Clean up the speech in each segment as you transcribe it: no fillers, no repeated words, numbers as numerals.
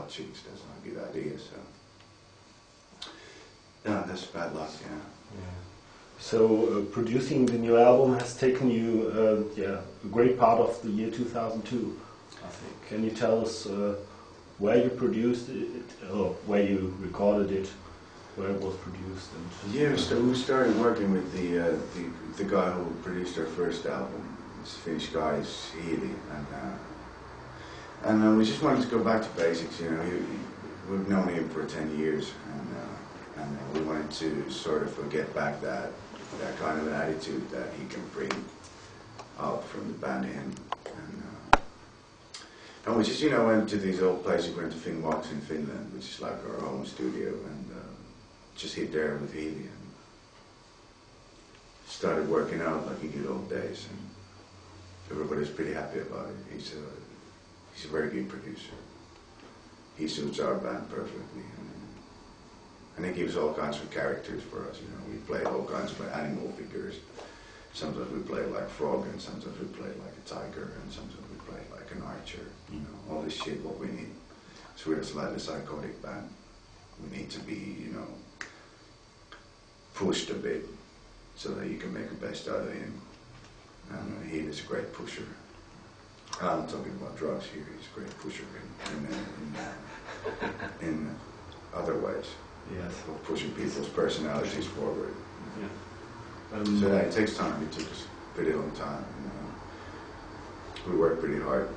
watching, so that's not a good idea. So yeah, that's bad luck. Yeah. So producing the new album has taken you a great part of the year 2002, I think. Can you tell us where you produced it, or where you recorded it, where it was produced? And yeah, we started working with the guy who produced our first album. This Finnish guy is Ville, and we just wanted to go back to basics. You know, we've known him for 10 years, and we wanted to sort of get back that kind of attitude that he can bring out from the band in. And we just, you know, went to these old places. We went to Finnbox in Finland, which is like our home studio, and just hit there with Ville and started working out like in good old days. And everybody's pretty happy about it. He's a very good producer. He suits our band perfectly. And he gives all kinds of characters for us, you know. We play all kinds of animal figures. Sometimes we play like frog, and sometimes we play like a tiger, and sometimes we play like an archer. You know, all this shit what we need. So we're a slightly psychotic band. We need to be, you know, pushed a bit so that you can make the best out of him. And he is a great pusher. I'm not talking about drugs here. He's a great pusher in other ways. yes, For pushing people's personalities forward. yeah. So it takes time. It took us a pretty long time. We worked pretty hard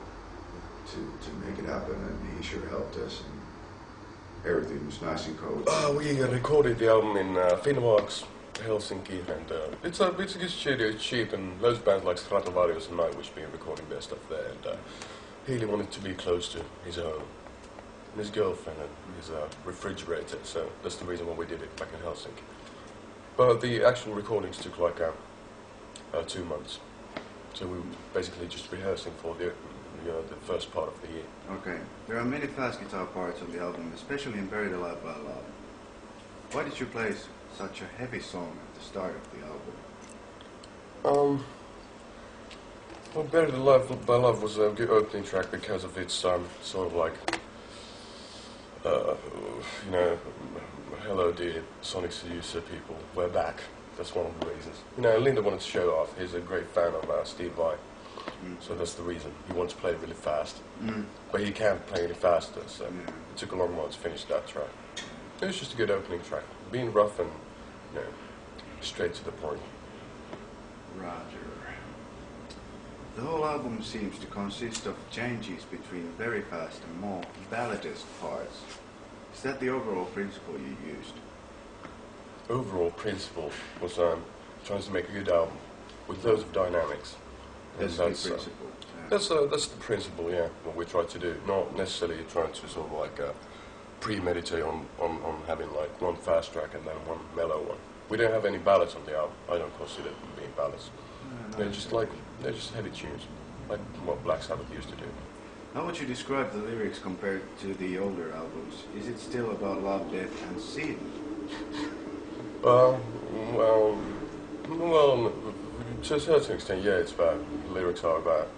to make it happen, and he sure helped us. And everything was nice and cold. We recorded the album in Finnbox, Helsinki, and it's a good studio. It's cheap, and loads of bands like Stratovarius and Nightwish been recording their stuff there. And he really wanted to be close to his home, and his girlfriend, and his refrigerator. So that's the reason why we did it back in Helsinki. But the actual recordings took like 2 months. So we were basically just rehearsing for the first part of the year. Okay, there are many fast guitar parts on the album, especially in Buried Alive by Love. Why did you play such a heavy song at the start of the album? Well, Buried Alive by Love was a good opening track because of its sort of like, you know, hello dear Sonic Seducer people, we're back. That's one of the reasons. You know, Linda wanted to show off. He's a great fan of Steve Vai. So that's the reason. He wants to play really fast. But he can't play any faster, so it took a long while to finish that track. It was just a good opening track. Being rough and, you know, straight to the point. Roger. The whole album seems to consist of changes between very fast and more balladesque parts. Is that the overall principle you used? Overall principle was trying to make a good album with loads of dynamics. That's the principle. That's the principle, yeah, what we try to do. Not necessarily trying to sort of like premeditate on having like one fast track and then one mellow one. We don't have any ballads on the album. I don't consider them being ballads. They're just heavy tunes, like what Black Sabbath used to do. How would you describe the lyrics compared to the older albums? Is it still about love, death, and sin? Well, to a certain extent, yeah, it's about, the lyrics are about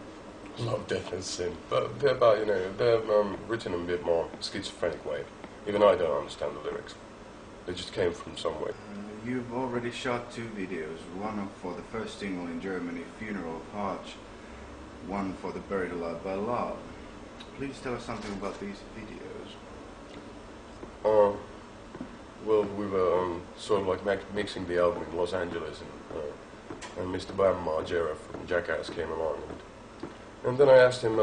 love, death and sin, but they're about, you know, they're written in a bit more schizophrenic way. Even I don't understand the lyrics. They just came from somewhere. You've already shot 2 videos, one for the first single in Germany, Funeral of Hearts, one for the Buried Alive by Love. Please tell us something about these videos. Well, we were sort of like mixing the album in Los Angeles, and Mr. Bam Margera from Jackass came along, and then I asked him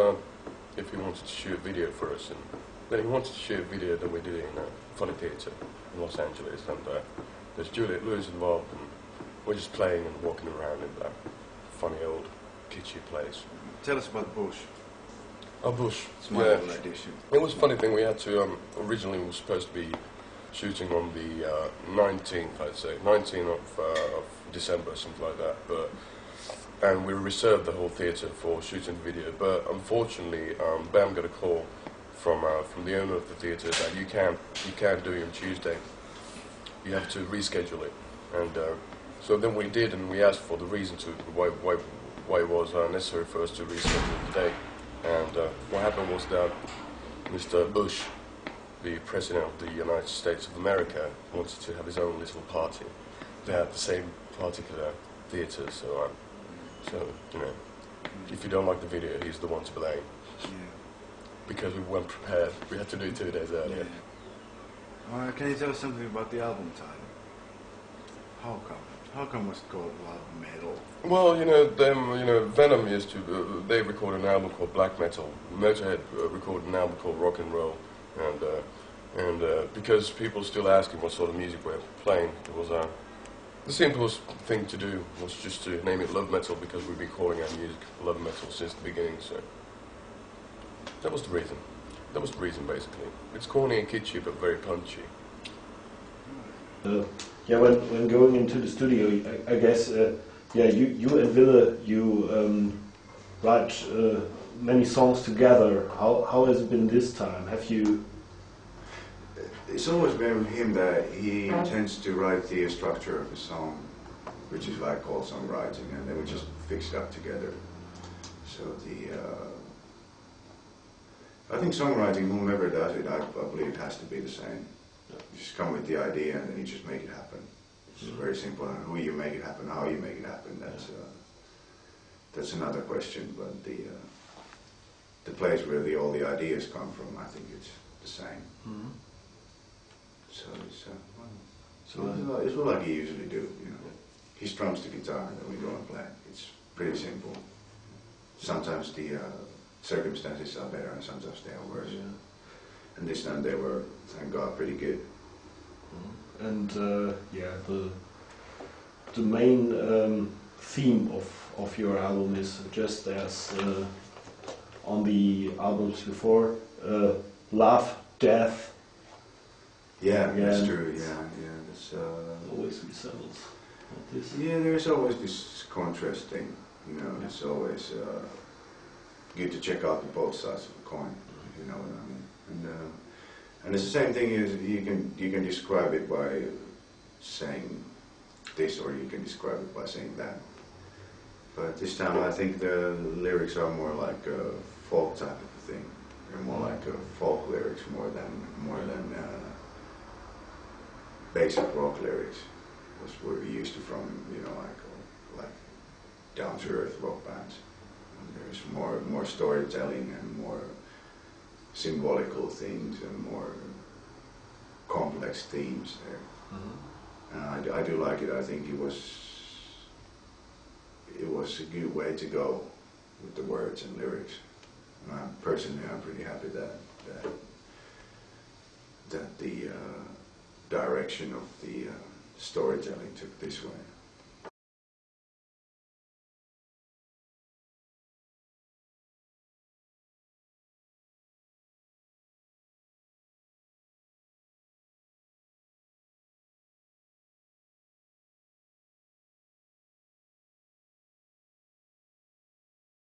if he wanted to shoot a video for us, and then he wanted to shoot a video that we did in Funny Theatre in Los Angeles, and there's Juliet Lewis involved, and we're just playing and walking around in that funny old kitschy place. Tell us about Bush. Oh, Bush. It's my little edition. It was a funny thing. We had to, originally we were supposed to be shooting on the 19th, I'd say, 19th of December, something like that. And we reserved the whole theatre for shooting the video. But unfortunately, Bam got a call from the owner of the theatre that you can't do it on Tuesday. You have to reschedule it. And so then we did, and we asked for the reason to why it was necessary for us to reschedule the day. And what happened was that Mr. Bush the President of the United States of America wanted to have his own little party. They had the same particular theatre, so you know, if you don't like the video, he's the one to blame. Yeah. Because we weren't prepared. We had to do it 2 days earlier. Yeah. Can you tell us something about the album title? How come? How come was it called Love Metal? Well, Venom used to. They recorded an album called Black Metal. Motorhead recorded an album called Rock and Roll, and because people still asking what sort of music we're playing, it was the simplest thing to do was just to name it Love Metal because we've been calling our music Love Metal since the beginning. So that was the reason. That was the reason, basically. It's corny and kitschy, but very punchy. Yeah, when going into the studio, I guess, you and Ville, you write many songs together. How has it been this time? Have you? It's always been him that he tends to write the structure of a song, which is what I call songwriting, and then we just fix it up together. So I think songwriting, whomever does it, I believe it has to be the same. You just come with the idea and then you just make it happen. It's very simple. And who you make it happen, how you make it happen, that's another question. But the place where all the ideas come from, I think it's the same. Mm-hmm. So it's what like he usually do. You know, he strums the guitar and then we go and play. It's pretty simple. Sometimes the circumstances are better and sometimes they are worse. Yeah. And this time they were, thank God, pretty good. And the main theme of your album is just as on the albums before, love, death. Yeah, that's and true. Yeah, that's always resembles this. yeah. There's always this contrast thing. You know, it's always good to check out the both sides of the coin. If you know what I mean. And it's the same thing is you can describe it by saying this or you can describe it by saying that. But this time I think the lyrics are more like a folk type of a thing. They're more like folk lyrics more than basic rock lyrics. Was what we used to from like down to earth rock bands. And there's more storytelling and more symbolical things and more complex themes there. And I do like it. I think it was a good way to go with the words and lyrics. And I'm pretty happy that the direction of the storytelling took this way.